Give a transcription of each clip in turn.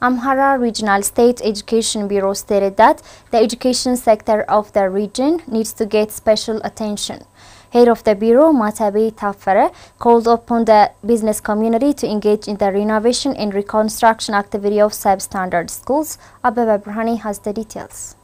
Amhara Regional State Education Bureau stated that the education sector of the region needs to get special attention. Head of the Bureau, Matabe Tafere, called upon the business community to engage in the renovation and reconstruction activity of substandard schools. Abeba Brahani has the details.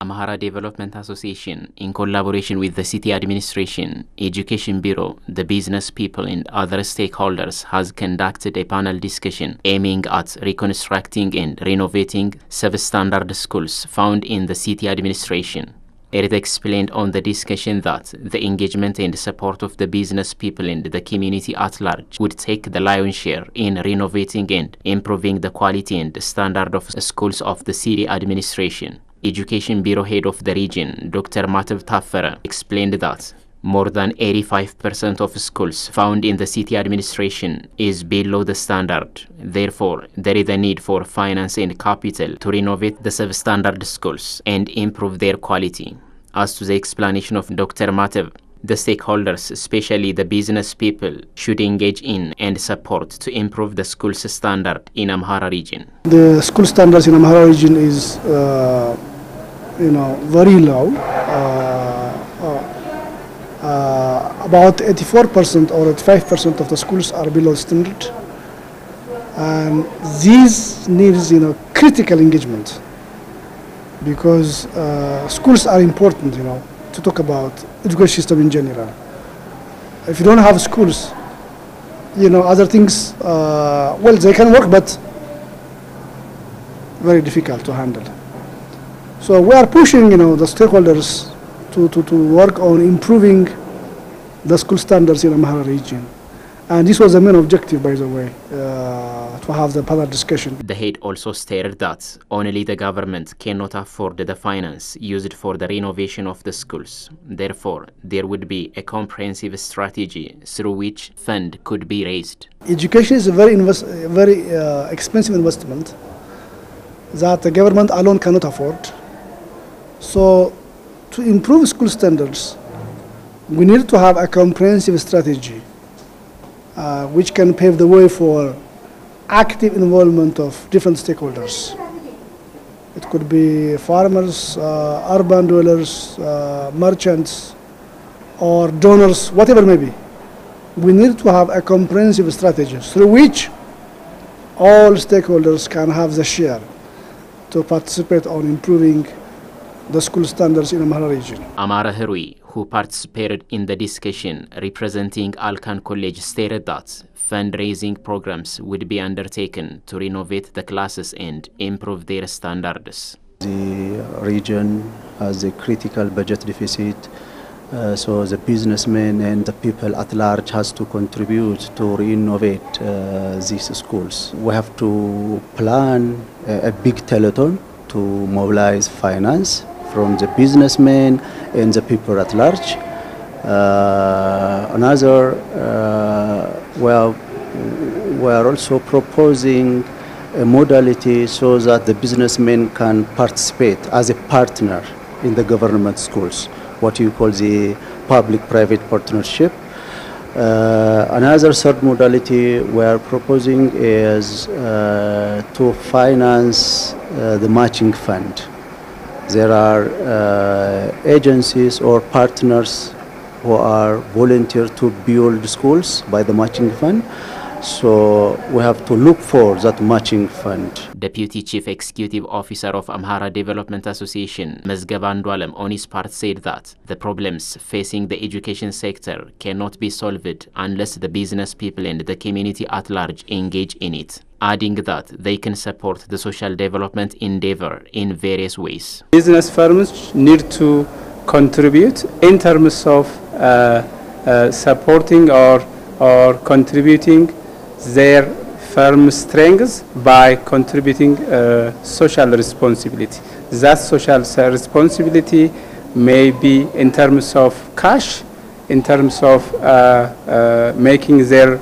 Amhara Development Association, in collaboration with the City Administration, Education Bureau, the business people and other stakeholders, has conducted a panel discussion aiming at reconstructing and renovating substandard schools found in the City Administration. It explained on the discussion that the engagement and support of the business people and the community at large would take the lion's share in renovating and improving the quality and standard of schools of the City Administration. Education Bureau Head of the region, Dr. Matabe Tafere, explained that more than 85% of schools found in the City Administration is below the standard. Therefore, there is a need for finance and capital to renovate the substandard schools and improve their quality. As to the explanation of Dr. Matabe, the stakeholders, especially the business people, should engage in and support to improve the school's standard in Amhara region. The school standards in Amhara region is, very low. About 84% or 85% of the schools are below standard, and these needs, critical engagement, because schools are important, to talk about education system in general. If you don't have schools, other things, well, they can work, but very difficult to handle. So we are pushing, the stakeholders to work on improving the school standards in Amhara region. And this was the main objective, by the way, to have the panel discussion. The head also stated that only the government cannot afford the finance used for the renovation of the schools. Therefore, there would be a comprehensive strategy through which fund could be raised. Education is a very expensive investment that the government alone cannot afford. So, to improve school standards, we need to have a comprehensive strategy which can pave the way for active involvement of different stakeholders. It could be farmers, urban dwellers, merchants, or donors, whatever it may be. We need to have a comprehensive strategy through which all stakeholders can have the share to participate on improving the school standards in Amhara region. Amara Herui, who participated in the discussion representing Alkan College, stated that fundraising programs would be undertaken to renovate the classes and improve their standards. The region has a critical budget deficit, so the businessmen and the people at large has to contribute to renovate these schools. We have to plan a big telethon to mobilize finance from the businessmen and the people at large. We are also proposing a modality so that the businessmen can participate as a partner in the government schools, what you call the public-private partnership. Another third modality we are proposing is to finance the matching fund. There are agencies or partners who are volunteer to build schools by the matching fund. So we have to look for that matching fund. Deputy Chief Executive Officer of Amhara Development Association, Mezgab Andwalem, on his part said that the problems facing the education sector cannot be solved unless the business people and the community at large engage in it, adding that they can support the social development endeavor in various ways. Business firms need to contribute in terms of supporting or contributing their firm strengths by contributing social responsibility. That social responsibility may be in terms of cash, in terms of making their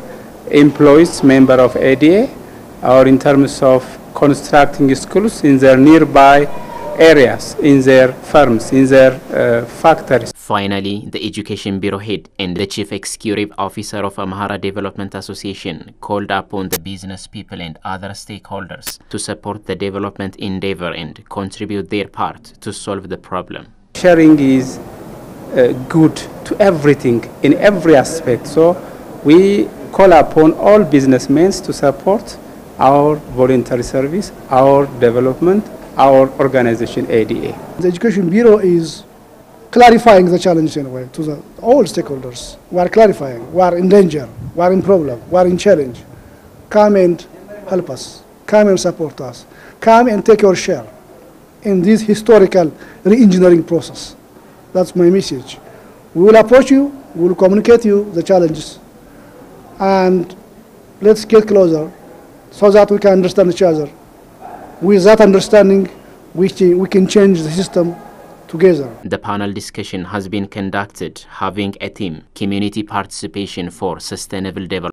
employees member of ADA, or in terms of constructing schools in their nearby areas, in their farms, in their factories. Finally, the Education Bureau head and the Chief Executive Officer of Amhara Development Association called upon the business people and other stakeholders to support the development endeavor and contribute their part to solve the problem. Sharing is good to everything in every aspect. So we call upon all businessmen to support our voluntary service, our development, our organization ADA. The Education Bureau is clarifying the challenge in a way to all stakeholders. We are clarifying, we are in danger, we are in problem, we are in challenge. Come and help us, come and support us, come and take your share in this historical re-engineering process. That's my message. We will approach you, we will communicate you the challenges, and let's get closer so that we can understand each other. With that understanding, we can change the system together. The panel discussion has been conducted having a theme, community participation for sustainable development.